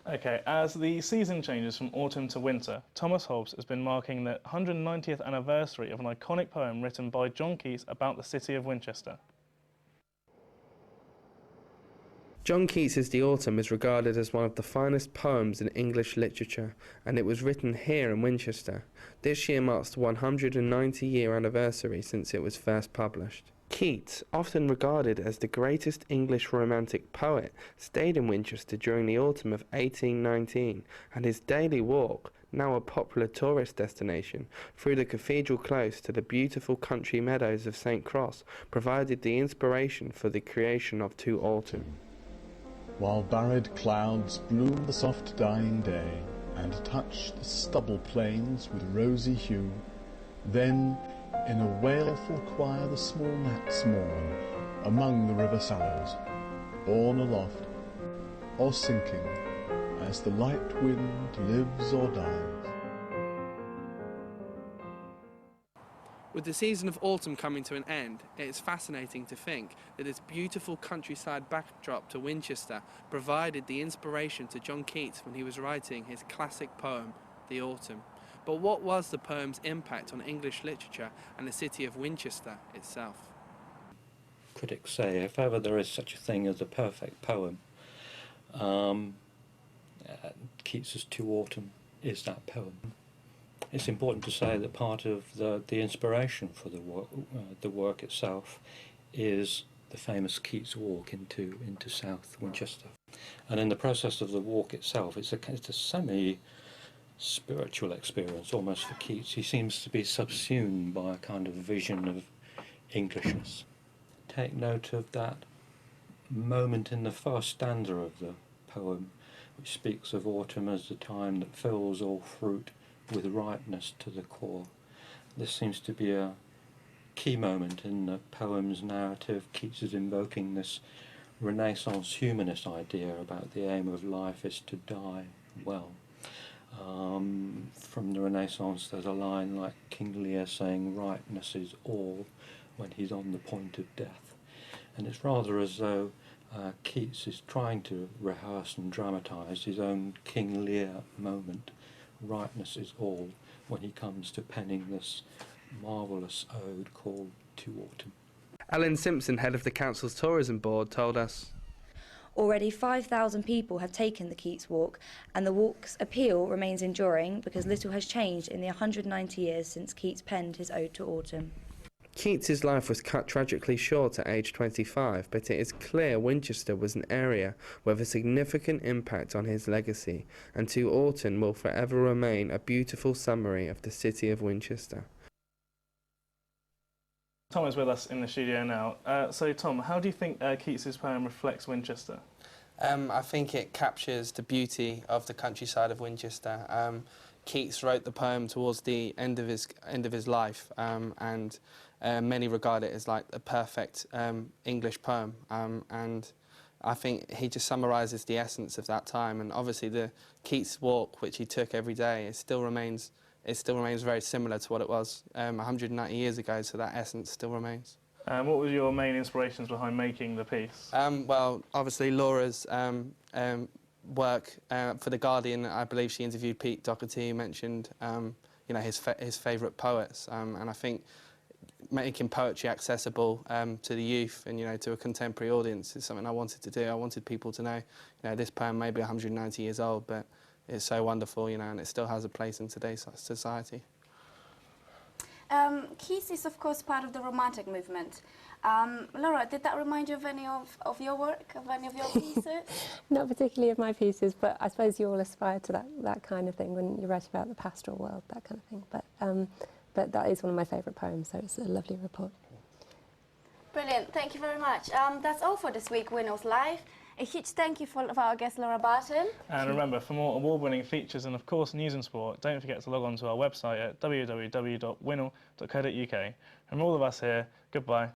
Okay, as the season changes from autumn to winter, Thomas Hobbes has been marking the 190th anniversary of an iconic poem written by John Keats about the city of Winchester. John Keats's The Autumn is regarded as one of the finest poems in English literature, and it was written here in Winchester. This year marks the 190-year anniversary since it was first published. Keats, often regarded as the greatest English romantic poet, stayed in Winchester during the autumn of 1819, and his daily walk, now a popular tourist destination, through the cathedral close to the beautiful country meadows of St. Cross, provided the inspiration for the creation of To Autumn. While barred clouds bloom the soft dying day, and touch the stubble plains with rosy hue, then in a wailful choir the small gnats mourn among the river sallows, borne aloft or sinking as the light wind lives or dies. With the season of autumn coming to an end, it is fascinating to think that this beautiful countryside backdrop to Winchester provided the inspiration to John Keats when he was writing his classic poem, The Autumn. But what was the poem's impact on English literature and the city of Winchester itself? Critics say if ever there is such a thing as a perfect poem, Keats's To Autumn is that poem. It's important to say that part of the inspiration for the work itself is the famous Keats walk into South Winchester, and in the process of the walk itself, it's a semi-spiritual experience almost for Keats. He seems to be subsumed by a kind of vision of Englishness. Take note of that moment in the first stanza of the poem, which speaks of autumn as the time that fills all fruit with ripeness to the core. This seems to be a key moment in the poem's narrative. Keats is invoking this Renaissance humanist idea about the aim of life is to die well. From the Renaissance there's a line like King Lear saying ripeness is all when he's on the point of death. And it's rather as though Keats is trying to rehearse and dramatise his own King Lear moment. Ripeness is all when he comes to penning this marvellous ode called To Autumn. Ellen Simpson, head of the council's tourism board, told us, already 5,000 people have taken the Keats walk, and the walk's appeal remains enduring because little has changed in the 190 years since Keats penned his Ode to Autumn. Keats's life was cut tragically short at age 25, but it is clear Winchester was an area with a significant impact on his legacy, and To Autumn will forever remain a beautiful summary of the city of Winchester. Tom is with us in the studio now. So Tom, how do you think Keats's poem reflects Winchester? I think it captures the beauty of the countryside of Winchester. Keats wrote the poem towards the end of his life, and many regard it as like a perfect English poem, and I think he just summarises the essence of that time. And obviously the Keats walk, which he took every day, it still remains very similar to what it was 190 years ago, so that essence still remains. What were your main inspirations behind making the piece? Well, obviously Laura's work for The Guardian. I believe she interviewed Pete Doherty, mentioned you know, his favourite poets, and I think making poetry accessible to the youth and, you know, to a contemporary audience is something I wanted to do. I wanted people to know, you know, this poem may be 190 years old, but it's so wonderful, you know, and it still has a place in today's society. Keats is, of course, part of the Romantic movement. Laura, did that remind you of any of your work, of any of your pieces? Not particularly of my pieces, but I suppose you all aspire to that kind of thing when you write about the pastoral world, that kind of thing. But that is one of my favourite poems, so it's a lovely report. Brilliant, thank you very much. That's all for this week, Winol's Live. A huge thank you for our guest, Laura Barton. And remember, for more award-winning features and, of course, news and sport, don't forget to log on to our website at www.winol.co.uk. From all of us here, goodbye.